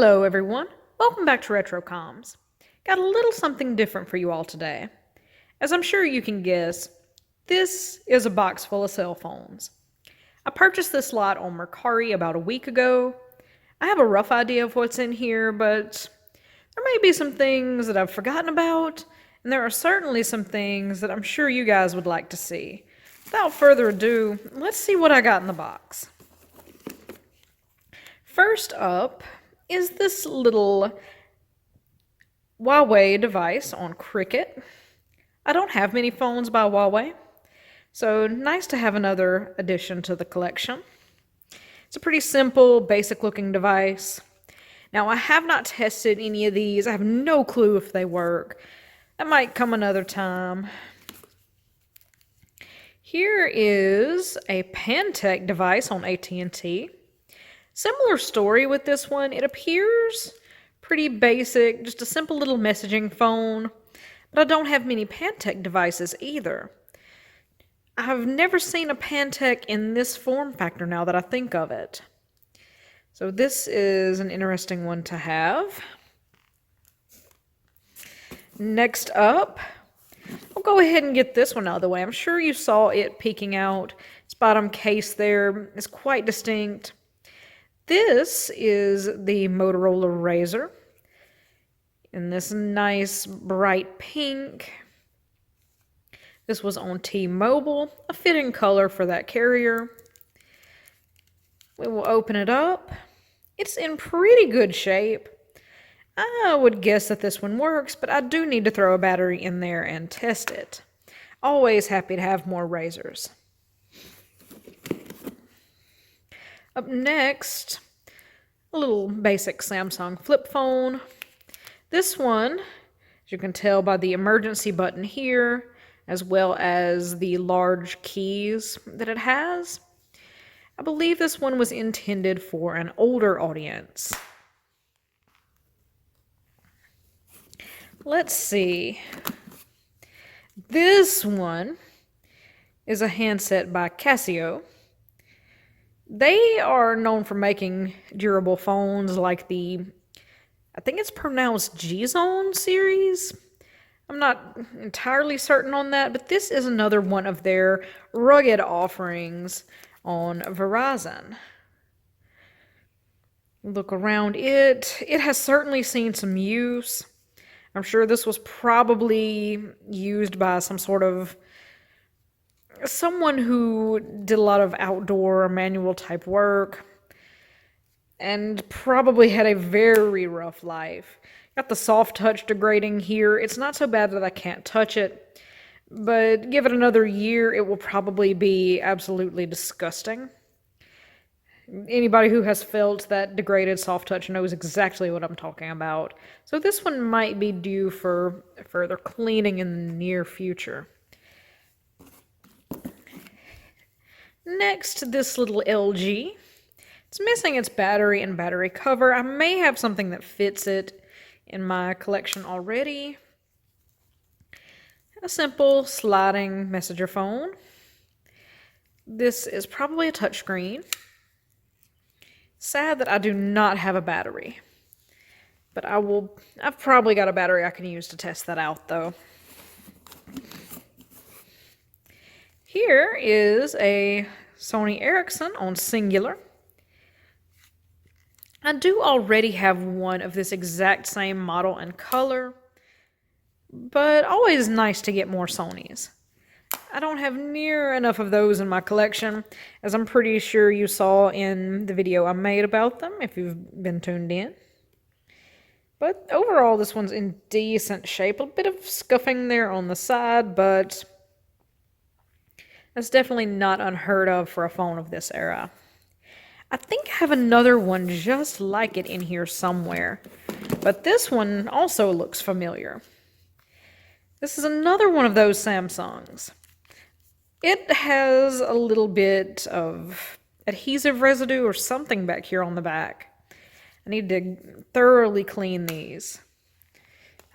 Hello everyone, welcome back to RetroComs. Got a little something different for you all today. As I'm sure you can guess, this is a box full of cell phones. I purchased this lot on Mercari about a week ago. I have a rough idea of what's in here, but there may be some things that I've forgotten about, and there are certainly some things that I'm sure you guys would like to see. Without further ado, let's see what I got in the box. First up is this little Huawei device on Cricket. I don't have many phones by Huawei, so nice to have another addition to the collection. It's a pretty simple, basic looking device. Now, I have not tested any of these. I have no clue if they work. That might come another time. Here is a Pantech device on AT&T. Similar story with this one. It appears pretty basic, just a simple little messaging phone, but I don't have many Pantech devices either. I've never seen a Pantech in this form factor now that I think of it. So this is an interesting one to have. Next up, I'll go ahead and get this one out of the way. I'm sure you saw it peeking out. Its bottom case there is quite distinct. This is the Motorola Razr in this nice bright pink. This was on T-Mobile, a fitting color for that carrier. We will open it up. It's in pretty good shape. I would guess that this one works, but I do need to throw a battery in there and test it. Always happy to have more Razrs. Up next, a little basic Samsung flip phone. This one, as you can tell by the emergency button here, as well as the large keys that it has, I believe this one was intended for an older audience. Let's see. This one is a handset by Casio. They are known for making durable phones like the, I think it's pronounced G-Zone series. I'm not entirely certain on that, but this is another one of their rugged offerings on Verizon. Look around it. It has certainly seen some use. I'm sure this was probably used by someone who did a lot of outdoor manual type work and probably had a very rough life. Got the soft touch degrading here. It's not so bad that I can't touch it, but give it another year, it will probably be absolutely disgusting. Anybody who has felt that degraded soft touch knows exactly what I'm talking about. So this one might be due for further cleaning in the near future. Next, this little LG. It's missing its battery and battery cover. I may have something that fits it in my collection already. A simple sliding messenger phone. This is probably a touchscreen. Sad that I do not have a battery, but I've probably got a battery I can use to test that out though. Here is a Sony Ericsson on Singular. I do already have one of this exact same model and color, but always nice to get more Sonys. I don't have near enough of those in my collection, as I'm pretty sure you saw in the video I made about them, if you've been tuned in. But overall, this one's in decent shape. A bit of scuffing there on the side, but that's definitely not unheard of for a phone of this era. I think I have another one just like it in here somewhere, but this one also looks familiar. This is another one of those Samsungs. It has a little bit of adhesive residue or something back here on the back. I need to thoroughly clean these.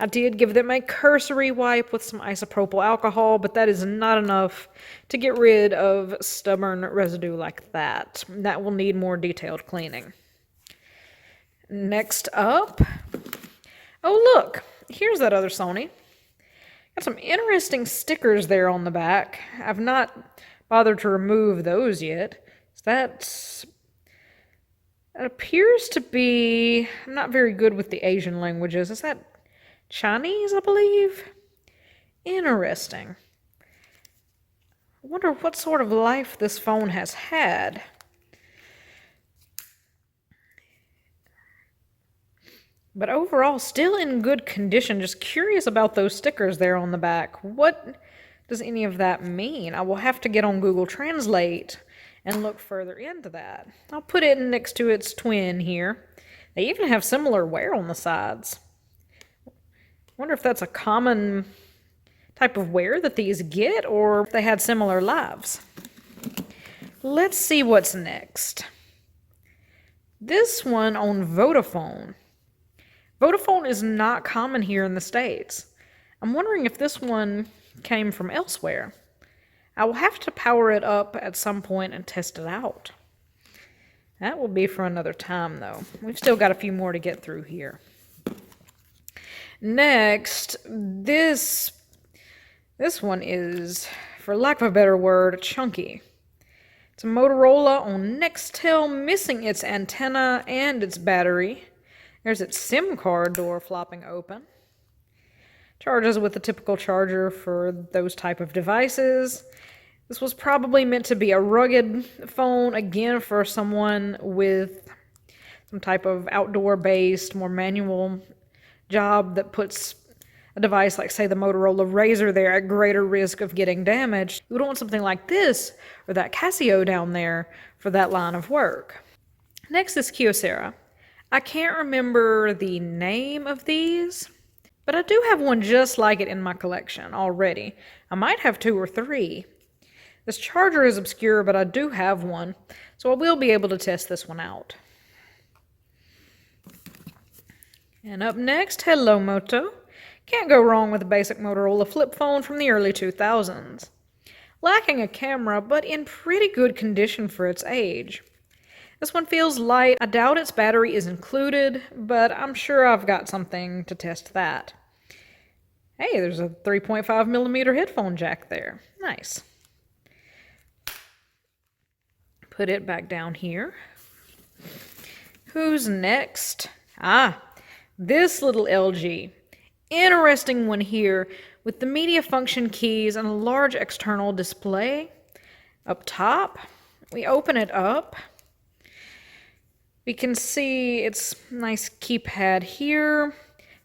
I did give them a cursory wipe with some isopropyl alcohol, but that is not enough to get rid of stubborn residue like that. That will need more detailed cleaning. Next up, oh look, here's that other Sony. Got some interesting stickers there on the back. I've not bothered to remove those yet. That appears to be, I'm not very good with the Asian languages. Is that Chinese, I believe? Interesting. I wonder what sort of life this phone has had. But overall, still in good condition. Just curious about those stickers there on the back. What does any of that mean? I will have to get on Google Translate and look further into that. I'll put it next to its twin here. They even have similar wear on the sides. Wonder if that's a common type of wear that these get, or if they had similar lives. Let's see what's next. This one on Vodafone. Vodafone is not common here in the States. I'm wondering if this one came from elsewhere. I will have to power it up at some point and test it out. That will be for another time, though. We've still got a few more to get through here. Next, this one is, for lack of a better word, chunky. It's a Motorola on Nextel, missing its antenna and its battery. There's its SIM card door flopping open. Charges with the typical charger for those type of devices. This was probably meant to be a rugged phone, again, for someone with some type of outdoor-based, more manual job that puts a device like, say, the Motorola Razr there at greater risk of getting damaged. You would want something like this or that Casio down there for that line of work. Next is Kyocera. I can't remember the name of these, but I do have one just like it in my collection already. I might have 2 or 3. This charger is obscure, but I do have one, so I will be able to test this one out. And up next, Hello Moto. Can't go wrong with a basic Motorola flip phone from the early 2000s. Lacking a camera, but in pretty good condition for its age. This one feels light. I doubt its battery is included, but I'm sure I've got something to test that. Hey, there's a 3.5mm headphone jack there. Nice. Put it back down here. Who's next? This little LG. Interesting one here with the media function keys and a large external display. Up top, we open it up. We can see its nice keypad here.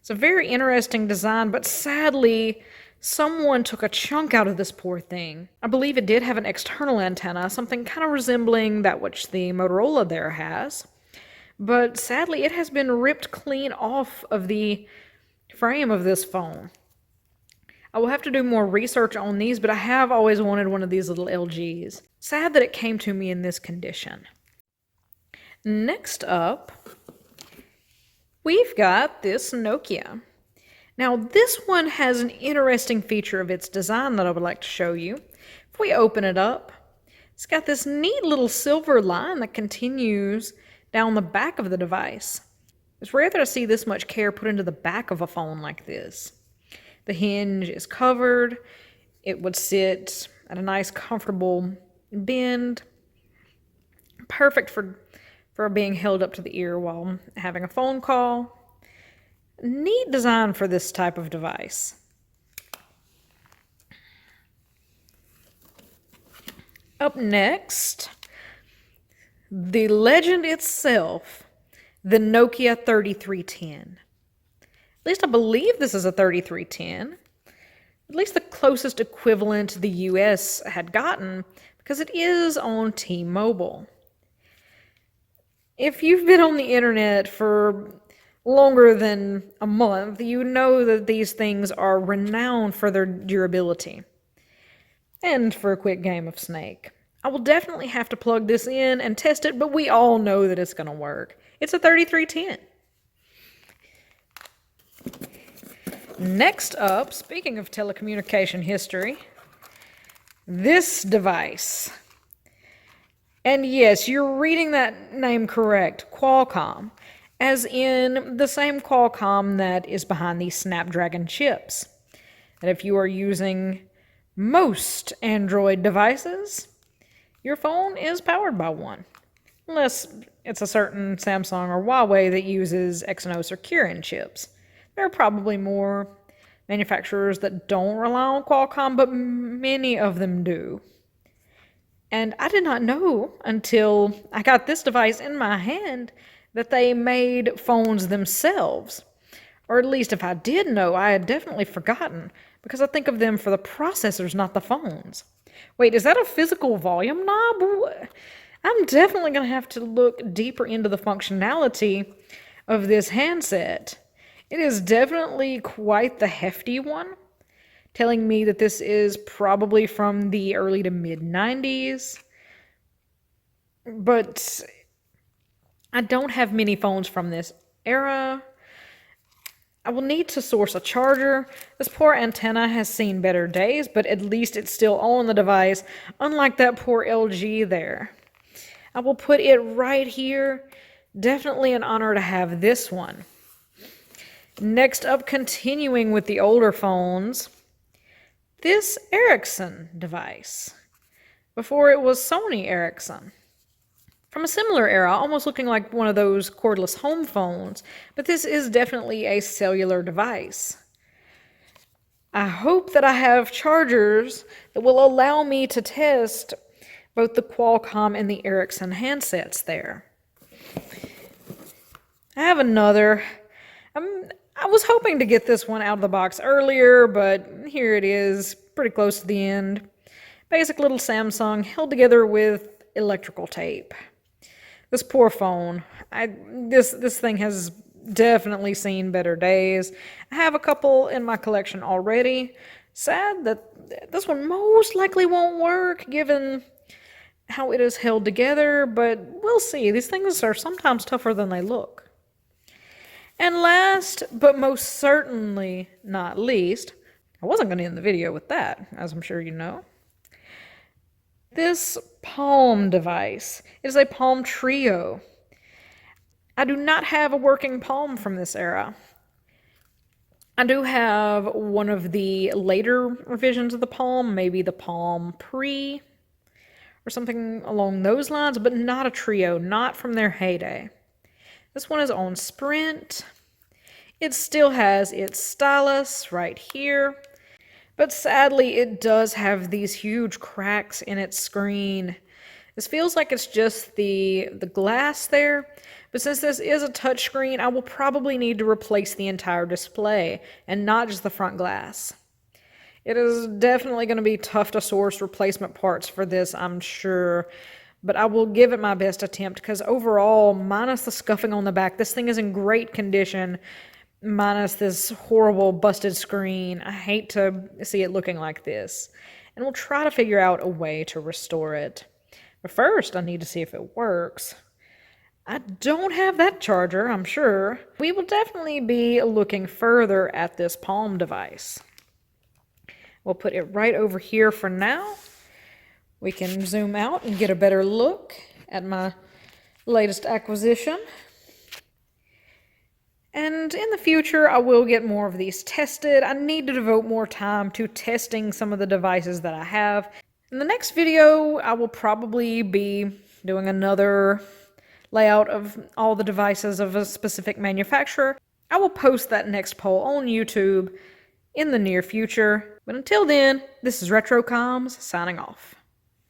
It's a very interesting design, but sadly, someone took a chunk out of this poor thing. I believe it did have an external antenna, something kind of resembling that which the Motorola there has. But sadly, it has been ripped clean off of the frame of this phone. I will have to do more research on these, but I have always wanted one of these little LGs. Sad that it came to me in this condition. Next up, we've got this Nokia. Now, this one has an interesting feature of its design that I would like to show you. If we open it up, it's got this neat little silver line that continues down the back of the device. It's rare that I see this much care put into the back of a phone like this. The hinge is covered. It would sit at a nice, comfortable bend. Perfect for being held up to the ear while having a phone call. Neat design for this type of device. Up next, the legend itself, the Nokia 3310. At least I believe this is a 3310. At least the closest equivalent the US had gotten, because it is on T-Mobile. If you've been on the internet for longer than a month, you know that these things are renowned for their durability. And for a quick game of Snake. I will definitely have to plug this in and test it, but we all know that it's going to work. It's a 3310. Next up, speaking of telecommunication history, this device. And yes, you're reading that name correct, Qualcomm. as in the same Qualcomm that is behind these Snapdragon chips. And if you are using most Android devices, your phone is powered by one. Unless it's a certain Samsung or Huawei that uses Exynos or Kirin chips. There are probably more manufacturers that don't rely on Qualcomm, but many of them do. And I did not know until I got this device in my hand that they made phones themselves. Or at least if I did know, I had definitely forgotten, because I think of them for the processors, not the phones. Wait, is that a physical volume knob? I'm definitely going to have to look deeper into the functionality of this handset. It is definitely quite the hefty one, telling me that this is probably from the early to mid-90s. But I don't have many phones from this era. I will need to source a charger. This poor antenna has seen better days, but at least it's still on the device, unlike that poor LG there. I will put it right here. Definitely an honor to have this one. Next up, continuing with the older phones, this Ericsson device. Before it was Sony Ericsson. From a similar era, almost looking like one of those cordless home phones, but this is definitely a cellular device. I hope that I have chargers that will allow me to test both the Qualcomm and the Ericsson handsets there. I have another. I was hoping to get this one out of the box earlier, but here it is, pretty close to the end. Basic little Samsung held together with electrical tape. This poor phone. This thing has definitely seen better days. I have a couple in my collection already. Sad that this one most likely won't work, given how it is held together, but we'll see. These things are sometimes tougher than they look. And last, but most certainly not least, I wasn't going to end the video with that, as I'm sure you know. This Palm device is a Palm Trio. I do not have a working Palm from this era. I do have one of the later revisions of the Palm, maybe the Palm Pre, or something along those lines, but not a Trio, not from their heyday. This one is on Sprint. It still has its stylus right here, but sadly it does have these huge cracks in its screen. This feels like it's just the glass there, but since this is a touchscreen, I will probably need to replace the entire display and not just the front glass. It is definitely going to be tough to source replacement parts for this, I'm sure, but I will give it my best attempt because overall, minus the scuffing on the back, this thing is in great condition, minus this horrible busted screen. I hate to see it looking like this, and we'll try to figure out a way to restore it. But first, I need to see if it works. I don't have that charger, I'm sure. We will definitely be looking further at this Palm device. We'll put it right over here for now. We can zoom out and get a better look at my latest acquisition. And in the future, I will get more of these tested. I need to devote more time to testing some of the devices that I have. In the next video, I will probably be doing another layout of all the devices of a specific manufacturer. I will post that next poll on YouTube in the near future. But until then, this is RetroComms signing off.